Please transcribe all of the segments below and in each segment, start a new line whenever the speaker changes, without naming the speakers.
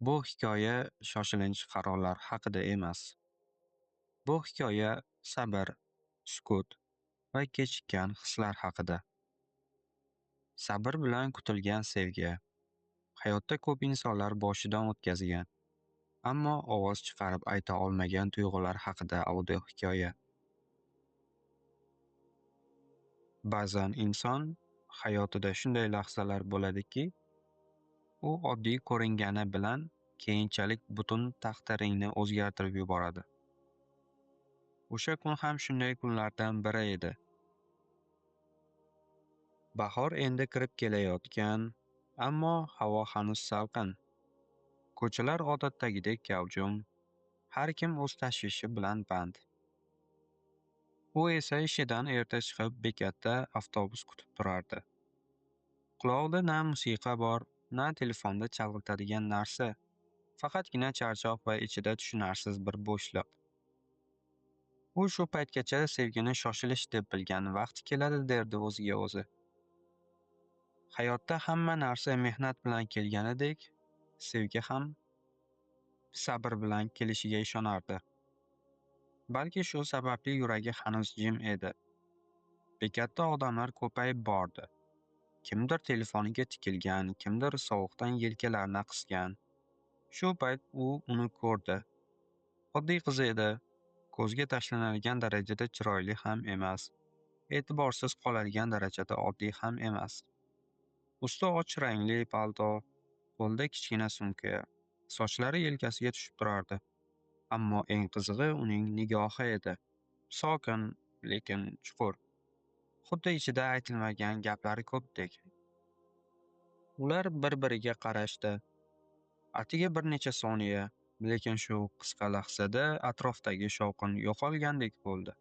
Bu hikoya shoshilinch qarorlar haqida emas. Bu hikoya sabr, sukut va kechikkan hislar haqida. Sabr bilan kutilgan sevgi. Hayotda ko'p insonlar boshidan o'tkazgan, ammo ovoz chiqarib ayta olmagan tuyg'ular haqida audio hikoya. Ba'zan inson hayotida shunday lahzalar bo'ladiki, u oddiy ko'ringani bilan keyinchalik butun taqdiringni o'zgartirib yuboradi. O'sha kun ham shunday kunlardan biri edi. Bahor endi kirib kelayotgan, ammo havo hanuz salqin. Ko'chalar odatdagidek gavjum, har kim o'z tashvishi bilan band. U esa ishidan erta chiqib bekatda avtobus kutib turardi. Quloqda na musiqa bor, na telefonda chalg'itadigan narsa, faqatgina charchoq va ichida tushunarsiz bir bo'shliq. U shu paytgacha sevgini shoshilish deb bilgan vaqti keladi derdi o'ziga o'zi. Hayotda hamma narsa mehnat bilan kelganidek, sevgi ham sabr bilan kelishiga ishonardi. Balki shu sababli yuragi hanuz jim edi. Bekatda odamlar ko'payib bordi. Kimdir telefoniga tikilgan, kimdir sovuqdan yelkalarini qisgan. Shu payt u uni ko'rdi. Oddiy qiz edi. Ko'zga tashlanadigan darajada chiroyli ham emas. E'tiborsiz qoladigan darajada oddiy ham emas. Usti och rangli palto, qo'lda kichkina sumka, sochlari yelkasiga tushib turardi. Ammo eng qizig'i uning nigohi edi. Sokin, lekin chuqur. Xuddi ichida aytilmagan gaplari ko'pdek. Ular bir-biriga qarashdi. Atigi bir necha soniya, lekin shu qisqa lahzada atrofdagi shovqin yo'qolgandek bo'ldi.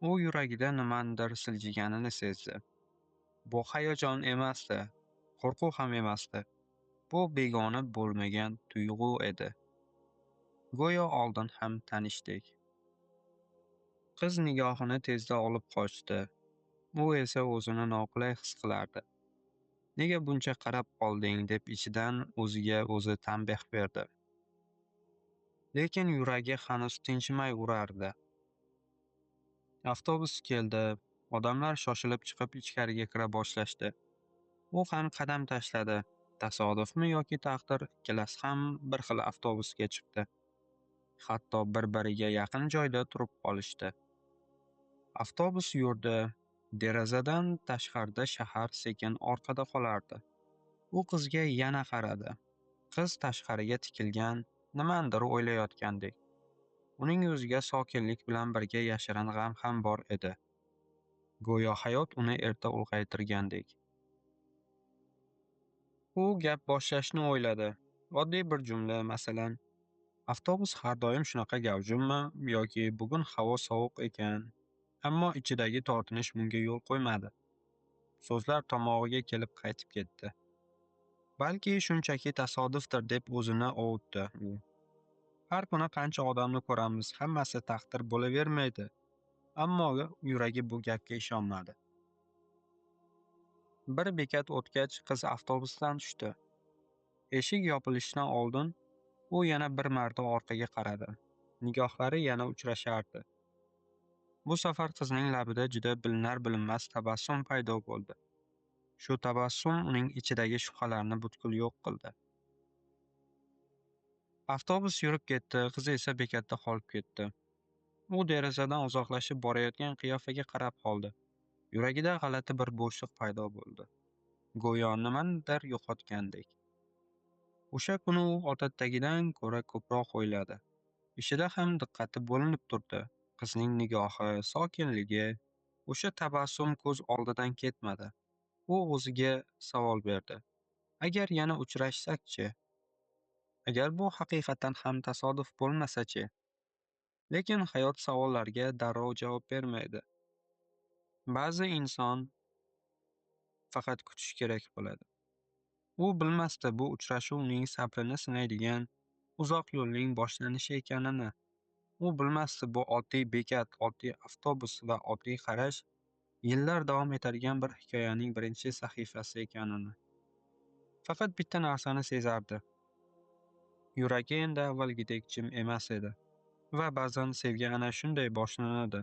U yuragida nimanidir siljiganini sezdi. Bu hayajon emasdi, qo'rquv ham emasdi. Bu begona bo'lmagan tuyg'u edi. Go'yo oldin ham tanishdik. Qiz nigohini tezda olib qochdi. U esa o'zini noqulay his qilardi. Nega buncha qarab qolding deb ichidan o'ziga o'zi tanbeh berdi. Lekin yuragi hanuz tinchimay urardi. Avtobus keldi. Odamlar shoshilib chiqib ichkariga kira boshlashdi. U ham qadam tashladi. Tasodifmi yoki taqdir, ikkalasi ham bir xil avtobusga chiqdi. Hatto bir-biriga yaqin joyda turib qolishdi. Avtobus yurdi. Derazadan tashqarida shahar sekin orqada qolardi. U qizga yana qaradi. Qiz tashqariga tikilgan, nimanidir o'ylayotgandek. Uning yuziga sokinlik bilan birga yashirin g'am ham bor edi. Go'yo hayot uni erta ulg'aytirgandek. U gap boshlashni o'yladi. Oddiy bir jumla, masalan, avtobus har doim shunaqa gavjummi yoki bugun havo sovuq ekan? Ammo ichidagi tortinish bunga yo'l qo'ymadi. So'zlar tomog'iga kelib qaytib ketdi. Balki shunchaki tasodifdir deb o'zini ovutdi u. Har kuni qancha odamni ko'ramiz, hammasi taqdir bo'lavermaydi. Ammo yuragi bu gapga ishonmadi. Bir bekat o'tgach qiz avtobusdan tushdi. Eshik yopilishidan oldin u yana bir marta orqaga qaradi. Nigohlari yana uchrashardi. Bu safar qizning labida juda bilinar-bilinmas tabassum paydo bo'ldi. Shu tabassum uning ichidagi shubhalarni butkul yo'q qildi. Avtobus yurib ketdi, qiz esa bekatda qolib ketdi. U derazadan uzoqlashib borayotgan qiyofaga qarab qoldi. Yuragida g'alati bir bo'shliq paydo bo'ldi. Go'yo nimanidir yo'qotgandek. O'sha kuni u odatdagidan ko'ra ko'proq o'yladi. Ishida ham diqqati bo'linib turdi. Qizning nigohi, sokinligi, o'sha tabassum ko'z oldidan ketmadi. U o'ziga savol berdi. Agar yana uchrashsak-chi? Agar bu haqiqatan ham tasodif bo'lmasa-chi? Lekin hayot savollarga darrov javob bermaydi. Ba'zi inson faqat kutish kerak bo'ladi. U bilmasdi bu uchrashuv uning sabrini sinaydigan uzoq yo'lning boshlanishi ekanini. U bilmasdi bu oddiy bekat, oddiy avtobus va oddiy qarash yillar davom etadigan bir hikoyaning birinchi sahifasi ekanini. Faqat bitta narsani sezardi. Yuragi endi avvalgidek jim emas edi va ba'zan sevgi ana shunday boshlanadi.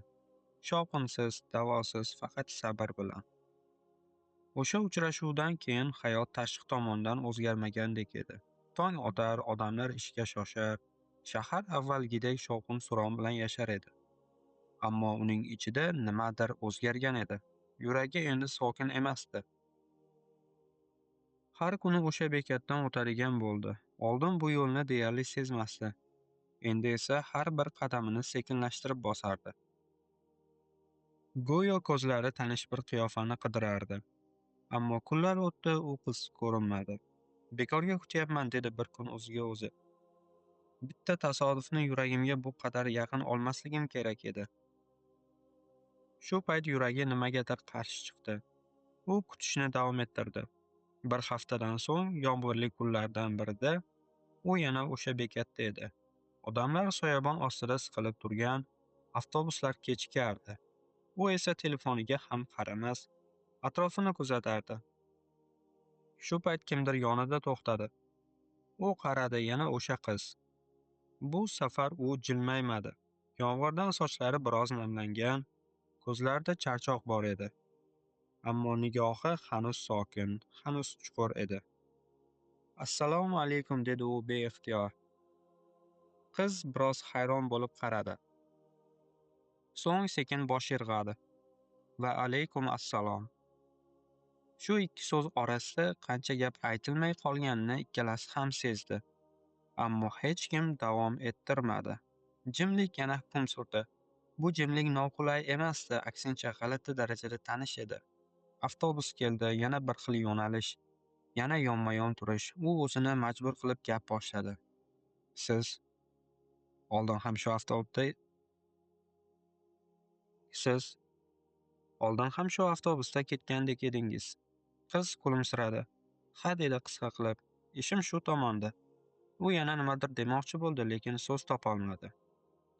Shovqinsiz, davosiz, faqat sabr bilan. O'sha uchrashuvdan keyin hayot tashqi tomondan o'zgarmagandek edi. Tong otar, odamlar ishga shoshar, shahar avvalgidek shovqin-suron bilan yashar edi. Ammo uning ichida nimadir o'zgargan edi. Yuragi endi sokin emasdi. Har kuni o'sha bekatdan o'tadigan bo'ldi. Oldin bu yo'lni deyarli sezmasdi. Endi esa har bir qadamini sekinlashtirib bosardi. Go'yo ko'zlari tanish bir qiyofani qidirardi. Ammo kunlar o'tdi, u qiz ko'rinmadi. Bekorga kutyapman, dedi bir kun o'ziga o'zi. Bitta tasodifni yuragimga bu qadar yaqin olmasligim kerak edi. Shu payt yuragi nimagadir qarshi chiqdi. U kutishni davom ettirdi. Bir haftadan so'ng, yomg'irli kunlardan birida u yana o'sha bekatda edi. Odamlar soyabon ostida siqilib turgan, avtobuslar kechikardi. U esa telefoniga ham qaramas, atrofini kuzatardi. Shu payt kimdir yonida to'xtadi. U qaradi, yana o'sha qiz. Bu safar u jilmaymadi. Yomg'irdan sochlari biroz namlangan, ko'zlarida charchoq bor edi. Ammo nigohi hanuz sokin, hanuz chuqur edi. Assalomu alaykum, dedi u beixtiyor. Qiz biroz hayron bo'lib qaradi. So'ng sekin bosh irg'adi. Va alaykum assalom. Shu ikki so'z orasida qancha gap aytilmay qolganini ikkalasi ham sezdi. Ammo hech kim davom ettirmadi. Jimlik yana hukm surdi. Bu jimlik noqulay emasdi, aksincha g'alati darajada tanish edi. Avtobus keldi, yana bir xil yo'nalish, yana yonma-yon turish. U o'zini majbur qilib gap boshladi. Siz oldin ham shu avtobusda siz oldin ham shu avtobusda ketgandek edingiz. Qiz kulimsiradi. Ha, dedi qisqa qilib. Ishim shu tomonda. U yana nimadir demoqchi bo'ldi, lekin so'z topolmadi.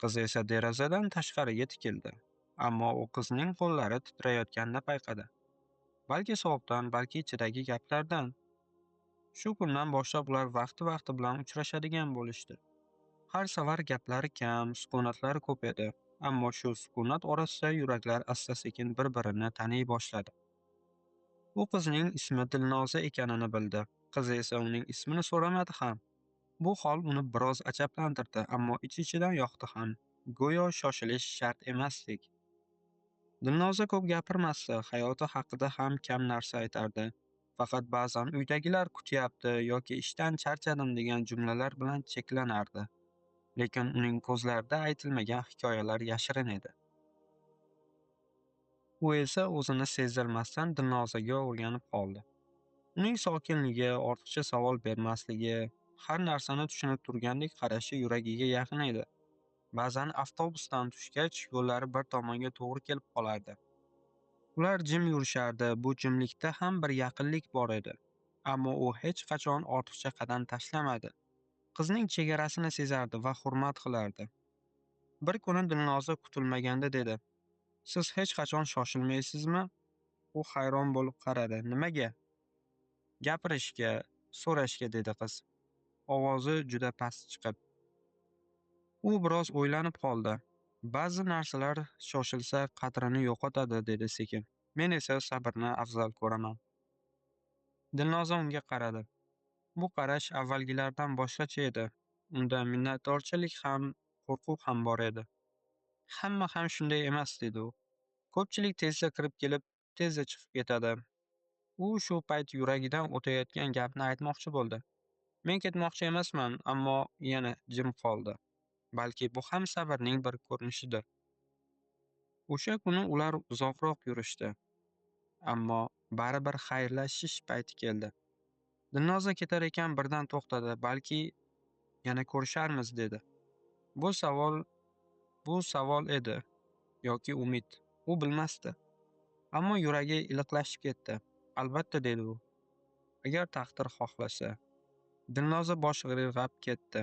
Qiz esa derazadan tashqariga tikildi. Ammo u qizning qo'llari titrayotganini payqadi. Balki sovuqdan, balki ichidagi gaplardan. Shu kundan boshlab ular vaqti-vaqti bilan uchrashadigan bo'lishdi. Har safar gaplari kam, sukunatlari ko'p edi. Ammo shu sukunat orasida yuraklar asta-sekin bir-birini taniy boshladi. U qizning ismi Dilnoza ekanini bildi. Qiz esa uning ismini so'ramadi ham. Bu hol uni biroz ajablantirdi, ammo ich-ichidan yoqdi ham. Go'yo shoshilish shart emasdek. Dilnoza ko'p gapirmasdi, hayoti haqida ham kam narsa aytardi. Faqat ba'zan uydagilar kutyapti yoki ishdan charchadim degan jumlalar bilan cheklanardi. Lekin uning ko'zlarida aytilmagan hikoyalar yashirin edi. U esa o'zini sezdirmasdan Dilnozaga o'rganib qoldi. Uning sokinligi, ortiqcha savol bermasligi, har narsani tushunib turgandek qarashi yuragiga yaqin edi. Ba'zan avtobusdan tushgach, yo'llari bir tomonga to'g'ri kelib qolardi. Ular jim yurishardi, bu jimlikda ham bir yaqinlik bor edi. Ammo u hech qachon ortiqcha qadam tashlamadi. Qizning chegarasini sezardi va hurmat qilardi. Bir kuni Dilnoza kutilmaganda dedi: "Siz hech qachon shoshilmaysizmi?" U hayron bo'lib qaradi. "Nimaga?" "Gapirishga, so'rashga", dedi qiz, ovozi juda past chiqib. U biroz o'ylanib qoldi. "Ba'zi narsalar shoshilsa qadrini yo'qotadi", dedi sekin. "Men esa sabrni afzal ko'raman." Dilnoza unga qaradi. Bu qarash avvalgilardan boshqacha edi. Unda minnatdorchilik ham, qo'rquv ham bor edi. "Hamma ham shunday emas", dedi u. "Ko'pchilik tezda kirib kelib, tezda chiqib ketadi." U shu payt yuragidan o'tayotgan gapni aytmoqchi bo'ldi. "Men ketmoqchi emasman", ammo yana jim qoldi. Balki bu ham sabrning bir ko'rinishidir. O'sha kuni ular uzoqroq yurishdi. Ammo baribir xayrlashish payti keldi. Dilnoza ketar ekan birdan to'xtadi. "Balki yana ko'risharmiz", dedi. Bu savol edi yoki umid. U bilmasdi. Ammo yuragi iliqlashib ketdi. "Albatta", dedi u. "Agar taqdir xohlasa." Dilnoza bosh irg'ab ketdi.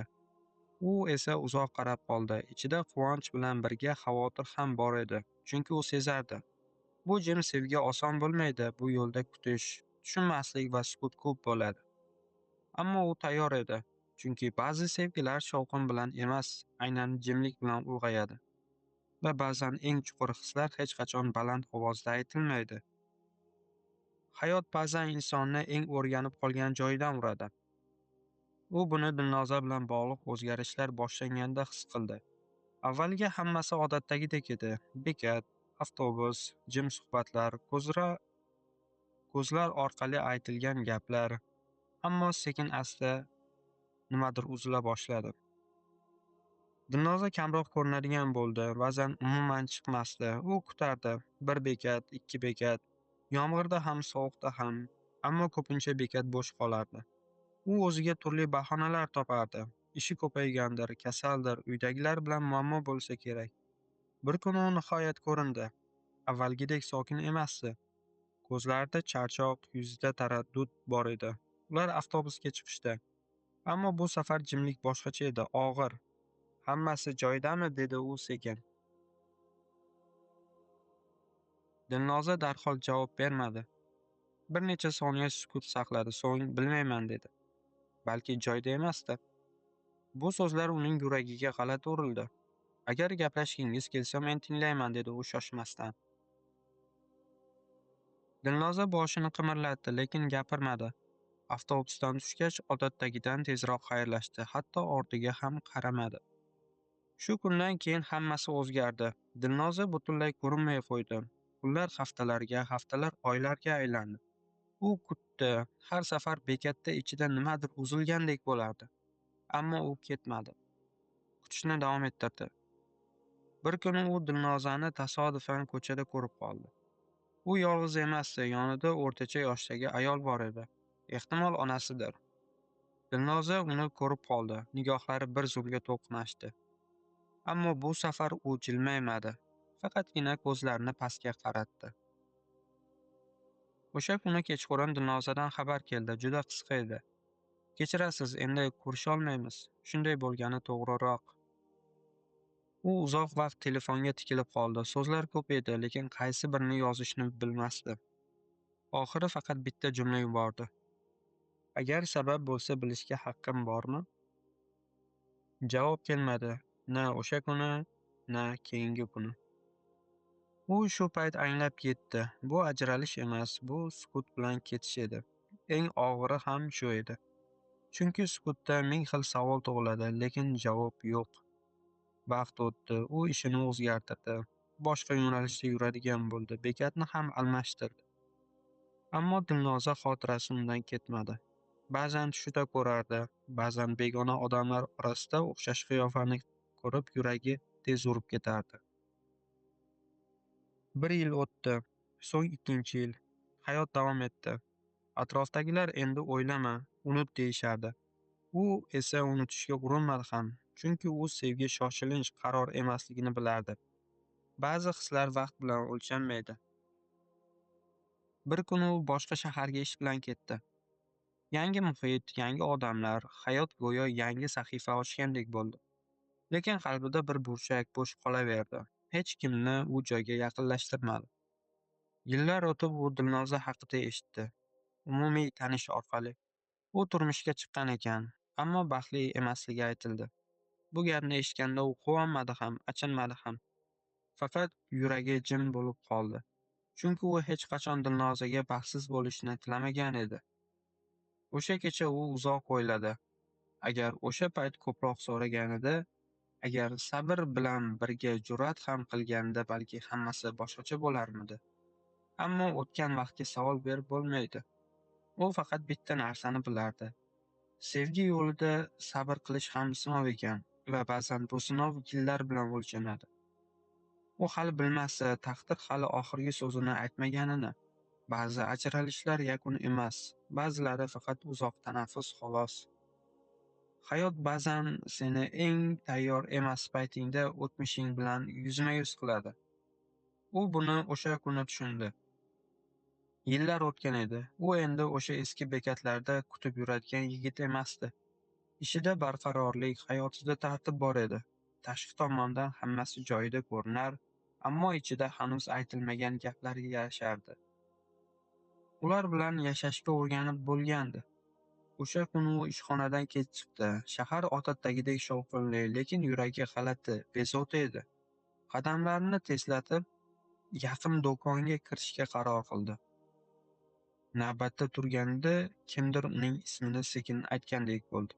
U esa uzoq qarab qoldi. Ichida quvonch bilan birga xavotir ham bor edi. Chunki u sezardi. Bu jim sevgi oson bo'lmaydi. Bu yo'lda kutish, tushunmaslik va sukut ko'p bo'ladi. Ammo u tayyor edi. Chunki ba'zi sevgilar shovqin bilan emas, aynan jimlik bilan ulg'ayadi. Va ba'zan eng chuqur hislar hech qachon baland ovozda aytilmaydi. Hayot ba'zan insonni eng o'rganib qolgan joyidan uradi. U buni Dilnoza bilan bog'liq o'zgarishlar boshlanganda his qildi. Avvaliga hammasi odatdagidek edi. Bekat, avtobus, jim suhbatlar, ko'zlar orqali aytilgan gaplar. Ammo sekin-asta nimadir uzila boshladi. Dilnoza kamroq ko'rinadigan bo'ldi. Ba'zan umuman chiqmasdi. U kutardi. Bir bekat, ikki bekat. Yomg'irda ham, sovuqda ham. Ammo ko'pincha bekat bo'sh qolardi. U o'ziga turli bahonalar topardi. Ishi ko'paygandir, kasaldir, uydagilar bilan muammo bo'lsa kerak. Bir kuni u nihoyat ko'rindi. Avvalgidek sokin emasdi. Ko'zlarida charchoq, yuzida taraddud bor edi. Ular avtobusga chiqishdi. Ammo bu safar jimlik boshqacha edi, og'ir. Hammasi joyidami, dedi u sekin. Dilnoza darhol javob bermadi. Bir necha soniya sukut saqladi, so'ng bilmayman dedi. Balki joyida emasdi. Bu so'zlar uning yuragiga g'alati urildi. Agar gaplashgingiz kelsa, men tinglayman, dedi u shoshmasdan. Dilnoza boshini qimirlatdi, lekin gapirmadi. Avtobusdan tushgach, odatdagidan tezroq xayrlashdi, hatto ortiga ham qaramadi. Shu kundan keyin hammasi o'zgardi. Dilnoza butunlay ko'rinmay qo'ydi. Kunlar haftalar oylarga aylandi. U kutdi. Har safar bekatda ichida nimadir uzilgandek bo'lardi. Ammo u ketmadi. Kutishni davom ettirdi. Bir kuni u Dilnozani tasodifan ko'chada ko'rib qoldi. U yolg'iz emasdi, yonida o'rtacha yoshdagi ayol bor edi. Ehtimol onasidir. Dilnoza uni ko'rib qoldi. Nigohlari bir zumga to'qnashdi. Ammo bu safar u jilmaymadi. Faqatgina ko'zlarini pastga qaratdi. O'sha kuni kechqurun Dilnozadan xabar keldi. Juda qisqa edi. Kechirasiz, endi ko'risholmaymiz. Shunday bo'lgani to'g'riroq. U uzoq vaqt telefonga tikilib qoldi. So'zlar ko'p edi, lekin qaysi birini yozishni bilmasdi. Oxiri faqat bitta jumla yubordi. Agar sabab bo'lsa, bilishga haqqim bormi? Javob kelmadi. Na o'sha kuni, na keyingi kuni. U shu payt anglab yetdi. Bu ajralish emas, bu sukut bilan ketish edi. Eng og'iri ham shu edi. Chunki sukutda ming xil savol tug'iladi, lekin javob yo'q. Vaqt o'tdi, u ishini o'zgartirdi. Boshqa yo'nalishda yuradigan bo'ldi. Bekatni ham almashtirdi. Ammo Dilnoza xotirasi undan ketmadi. Ba'zan tushida ko'rardi, ba'zan begona odamlar orasida o'xshash qiyofani ko'rib yuragi tez urib ketardi. Bir yil o'tdi, so'ng ikkinchi yil. Hayot davom etdi. Atrofdagilar endi o'ylama, unut deyishardi. U esa unutishga urinmadi ham, chunki u sevgi shoshilinch qaror emasligini bilardi. Ba'zi hislar vaqt bilan o'lchanmaydi. Bir kuni u boshqa shaharga ish bilan ketdi. Yangi muhit, yangi odamlar, hayot go'yo yangi sahifa ochgandek bo'ldi. Lekin qalbida bir burchak bo'sh qolaverdi. Hech kimni u joyga yaqinlashtirmadi. Yillar o'tib u Dilnoza haqida eshitdi. Umumiy tanish orqali. U turmushga chiqqan ekan, ammo baxtli emasligi aytildi. Bu gapni eshitganda u quvonmadi ham, achinmadi ham. Faqat yuragi jim bo'lib qoldi. Chunki u hech qachon Dilnozaga baxtsiz bo'lishni tilamagan edi. O'sha kecha u uzoq o'yladi. Agar o'sha payt ko'proq so'raganida, agar sabr bilan birga jur'at ham qilganida, balki hammasi boshqacha bo'larmidi? Ammo o'tgan vaqtga savol berib bo'lmaydi. U faqat bitta narsani bilardi. Sevgi yo'lida sabr qilish ham sinov ekan va ba'zan bu sinov yillar bilan o'lchanadi. U hali bilmasa, taqdir hali oxirgi so'zini aytmaganini. Ba'zi ajralishlar yakun emas, ba'zilari faqat uzoq tanaffus xolos. Hayot ba'zan seni eng tayyor emas paytingda o'tmishing bilan yuzma-yuz qiladi. U buni o'sha kuni tushundi. Yillar o'tgan edi. U endi o'sha eski bekatlarda kutib yuradigan yigit emasdi. Ishida barqarorlik, hayotida tartib bor edi. Tashqi tomondan hammasi joyida ko'rinar, ammo ichida hanuz aytilmagan gaplar yashardi. Ular bilan yashashga o'rganib bo'lgandi. O'sha kuni u ishxonadan kech chiqdi. Shahar odatdagidek shovqinli, lekin yuragi g'alati, bezovta edi. Qadamlarini tezlatib, yaqin do'konga kirishga qaror qildi. Navbatda turganida kimdir uning ismini sekin aytgandek bo'ldi.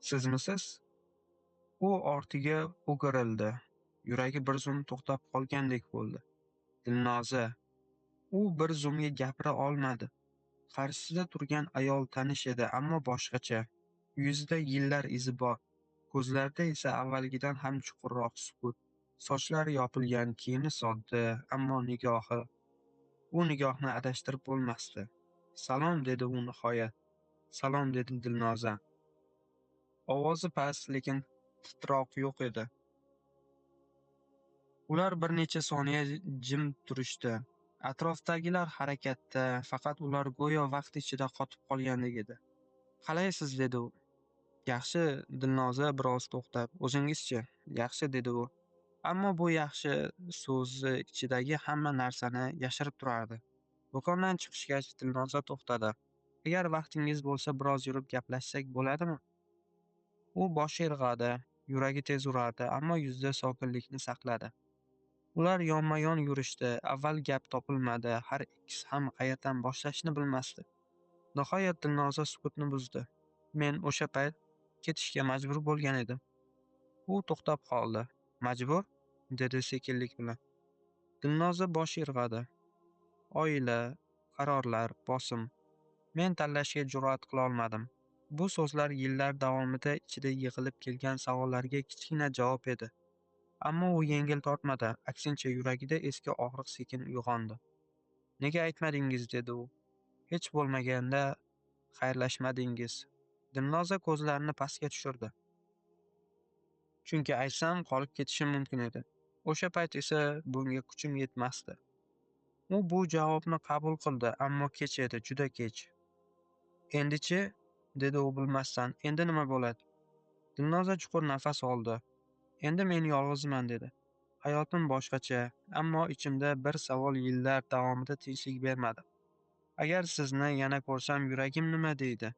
Sizmisiz? U ortiga o'girildi. Yuragi bir zum to'xtab qolgandek bo'ldi. Dilnoza. U bir zumga gapira olmadi. Qarshisida turgan ayol tanish edi, ammo boshqacha. Yuzida yillar izi bor. Ko'zlarida esa avvalgidan ham chuqurroq sukut. Sochlari yopilgan, kiyimi sodda, ammo nigohi. U nigohni adashtirib bo'lmasdi. Salom, dedi u nihoyat. Salom, dedi Dilnoza. Ovozi past, lekin titroq yo'q edi. Ular bir necha soniya jim turishdi. Atrofdagilar harakatda, faqat ular go'yo vaqt ichida qotib qolgandek edi. Qalaysiz, dedi u. Yaxshi, Dilnoza biroz to'xtab. O'zingizchi? Yaxshi, dedi u. Ammo bu yaxshi so'zi ichidagi hamma narsani yashirib turardi. Do'kondan chiqishgach Dilnoza to'xtadi. Agar vaqtingiz bo'lsa, biroz yurib gaplashsak bo'ladimi? U bosh irg'adi, yuragi tez urardi, ammo yuzida sokinlikni saqladi. Ular yonma-yon yurishdi. Avval gap topilmadi. Har ikkisi ham qayerdan boshlashni bilmasdi. Nihoyat Dilnoza sukutni buzdi. Men o'sha payt ketishga majbur bo'lgan edim. U to'xtab qoldi. Majbur? Dedi sekinlik bilan. Dilnoza bosh irg'adi. Oila, qarorlar, bosim. Men tanlashga jur'at qila olmadim. Bu so'zlar yillar davomida ichida yig'ilib kelgan savollarga kichkina javob edi. Ammo u yengil tortmadi. Aksincha yuragida eski og'riq sekin uyg'ondi. Nega aytmadingiz, dedi u. Hech bo'lmaganda xayrlashmadingiz. Dilnoza ko'zlarini pastga tushirdi. Chunki aytsam qolib ketishim mumkin edi. O'sha payt esa bunga kuchim yetmasdi. U bu javobni qabul qildi, ammo kech edi, juda kech. Endi-chi? Dedi u bilmasdan. Endi nima bo'ladi? Dilnoza chuqur nafas oldi. Endi men yolg'izman, dedi. Hayotim boshqacha, ammo ichimda bir savol yillar davomida tinchlik bermadi. Agar sizni yana ko'rsam, yuragim nima deydi?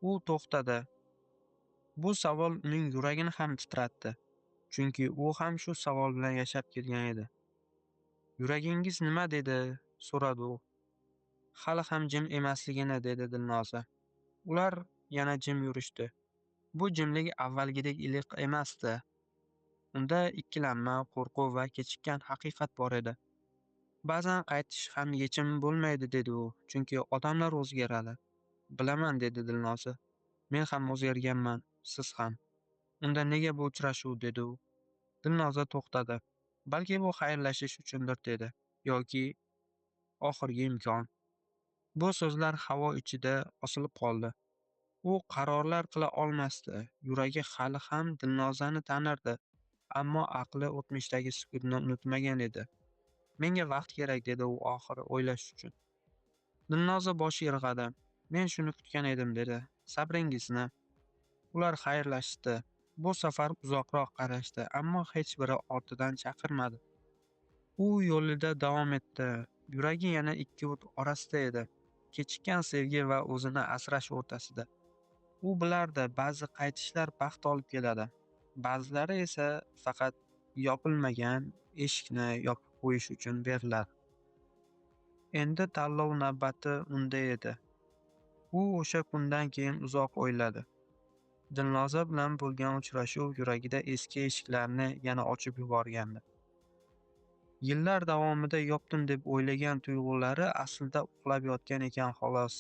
U to'xtadi. Bu savol uning yuragini ham titratdi. Chunki u ham shu savol bilan yashab kelgan edi. Yuragingiz nima dedi? So'radi u. Hali ham jim emasligini, dedi Dilnoza. Ular yana jim yurishdi. Bu jimlik avvalgidek iliq emasdi. Unda ikkilanma, qo'rquv va kechikkan haqiqat bor edi. Ba'zan qaytish ham yechim bo'lmaydi, dedi u, chunki odamlar o'zgaradi. Bilaman, dedi Dilnoza. Men ham o'zgarganman, siz ham. Unda nega bu uchrashuv, dedi u. Dilnoza to'xtadi. Balki bu xayrlashish uchundir, dedi. Yoki oxirgi imkon. Bu so'zlar havo ichida osilib qoldi. U qarorlar qila olmasdi. Yuragi hali ham Dilnozani tanirdi, ammo aqli o'tmishdagi sukutni unutmagan edi. Menga vaqt kerak, dedi u oxiri o'ylash uchun. Dilnoza bosh irg'adi. Men shuni kutgan edim, dedi. Sabringizni. Ular xayrlashdi. Bu safar uzoqroq qarashdi, ammo hech biri ortidan chaqirmadi. U yo'lida davom etdi. Yuragi yana ikki o't orasida edi. Kechikkan sevgi va o'zini asrash o'rtasida. U bilardi, ba'zi qaytishlar baxt olib keladi. Ba'zilari esa faqat yopilmagan eshikni yopib qo'yish uchun beriladi. Endi tanlov navbati unda edi. U o'sha kundan keyin uzoq o'yladi. Dilnoza bilan bo'lgan uchrashuv yuragida eski eshiklarni yana ochib yuborgandi. Yillar davomida yopdim deb o'ylagan tuyg'ulari aslida uxlab yotgan ekan xolos.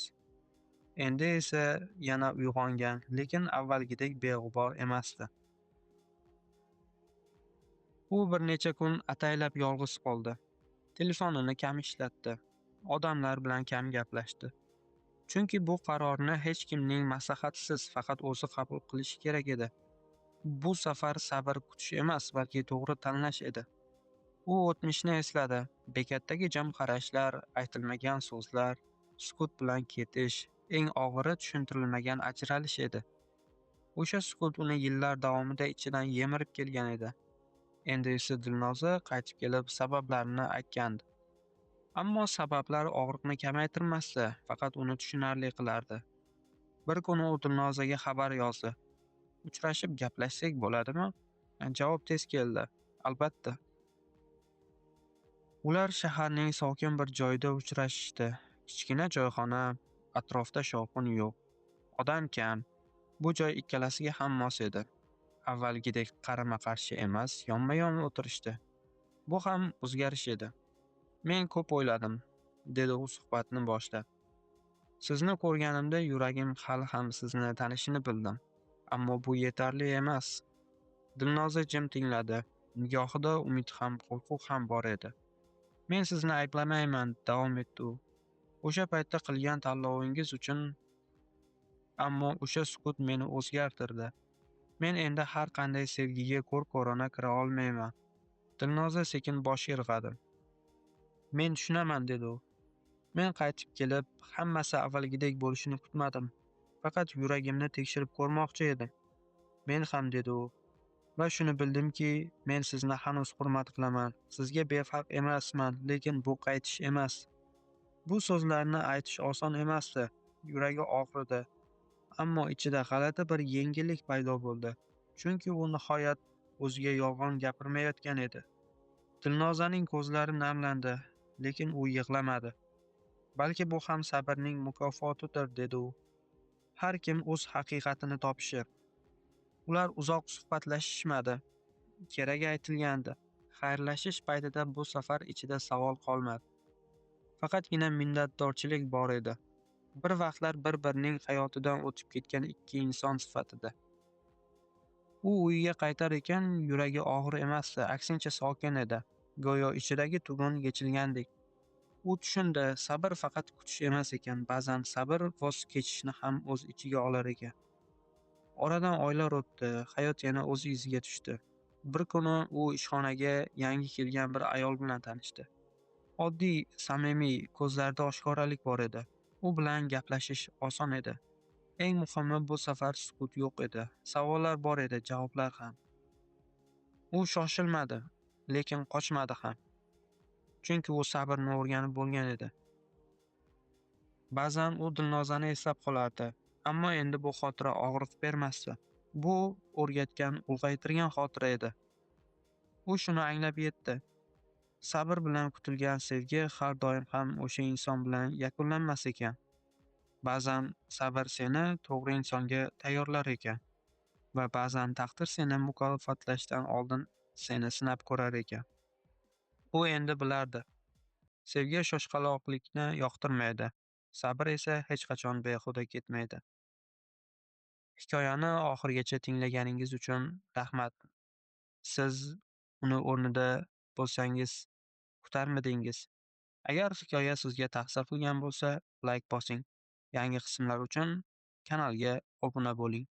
Endi esa yana uyg'ongan, lekin avvalgidek beg'ubor emasdi. U bir necha kun ataylab yolg'iz qoldi. Telefonini kam ishlatdi. Odamlar bilan kam gaplashdi. Chunki bu qarorni hech kimning maslahatisiz faqat o'zi qabul qilishi kerak edi. Bu safar sabr kutish emas, balki to'g'ri tanlash edi. U o'tmishni esladi. Bekatdagi jim qarashlar, aytilmagan so'zlar, sukut bilan ketish, eng og'iri tushuntirilmagan ajralish edi. O'sha sukut uni yillar davomida ichidan yemirib kelgan edi. Endi esa Dilnoza qaytib kelib sabablarini aytgandi. Ammo sabablar og'riqni kamaytirmasdi, faqat uni tushunarli qilardi. Bir kuni u Dilnozaga xabar yozdi. Uchrashib gaplashsak bo'ladimi? Javob tez keldi. Albatta. Ular shaharning sokin bir joyida uchrashishdi. Kichkina joyxona, atrofda shovqin yo'q. Odam kam. Bu joy ikkalasiga ham mos edi. Avvalgidek qarama-qarshi emas, yonma-yon o'tirishdi. Bu ham o'zgarish edi. Men ko'p o'yladim, dedi u suhbatni boshlab. Sizni ko'rganimda yuragim hali ham sizni tanishini bildim. Ammo bu yetarli emas. Dilnoza jim tingladi. Nigohida umid ham, qo'rquv ham bor edi. Men sizni ayblamayman, davom etdi u. O'sha paytda qilgan tanlovingiz uchun, ammo o'sha sukut meni o'zgartirdi. Men endi har qanday sevgiga ko'r-ko'rona kira olmayman. Dilnoza sekin bosh irg'adi. Men tushunaman, dedi u. Men qaytib kelib, hammasi avvalgidek bo'lishini kutmadim. Faqat yuragimni tekshirib ko'rmoqchi edim. Men ham, dedi u. Va shuni bildimki, men sizni hanuz hurmat qilaman. Sizga befarq emasman, lekin bu qaytish emas. Bu so'zlarni aytish oson emasdi. Yuragi og'ridi. Ammo ichida g'alati bir yengillik paydo bo'ldi. Chunki u nihoyat o'ziga yolg'on gapirmayotgan edi. Dilnozaning ko'zlari namlandi, lekin u yig'lamadi. Balki bu ham sabrning mukofotidir, dedi u. Har kim o'z haqiqatini topishi. Ular uzoq suhbatlashishmadi. Keragi aytilgandi. Xayrlashish paytida bu safar ichida savol qolmadi. Faqatgina minnatdorchilik bor edi. Bir vaqtlar bir-birining hayotidan o'tib ketgan ikki inson sifatida. U uyiga qaytar ekan, yuragi og'ir emasdi, aksincha sokin edi. Go'yo ichidagi tugun yechilgandek. U tushundi, sabr faqat kutish emas ekan, ba'zan sabr voz kechishni ham o'z ichiga olar ekan. Oradan oylar o'tdi, hayot yana o'z iziga tushdi. Bir kuni u ishxonaga yangi kelgan bir ayol bilan tanishdi. Oddiy, samimiy, ko'zlarida oshkoralik bor edi. U bilan gaplashish oson edi. Eng muhimi, bu safar sukut yo'q edi. Savollar bor edi, javoblar ham. U shoshilmadi, lekin qochmadi ham. Chunki u sabrni o'rganib bo'lgan edi. Ba'zan u Dilnozani eslab qolardi, ammo endi bu xotira og'riq bermasdi. Bu o'rgatgan, ulg'aytirgan xotira edi. U shuni anglab yetdi. Sabr bilan kutilgan sevgi har doim ham o'sha inson bilan yakunlanmas ekan. Ba'zan sabr seni to'g'ri insonga tayyorlar ekan va ba'zan taqdir seni mukofotlashdan oldin seni sinab ko'rar ekan. U endi bilardi. Sevgi shoshqaloqlikni yoqtirmaydi. Sabr esa hech qachon behuda ketmaydi. Hikoyani oxirigacha tinglaganingiz uchun rahmat. Siz uni o'rnida bo'lsangiz kutarmidingiz? Agar hikoya sizga ta'sir qilgan bo'lsa, like bosing. Yangi qismlar uchun kanalga obuna bo'ling.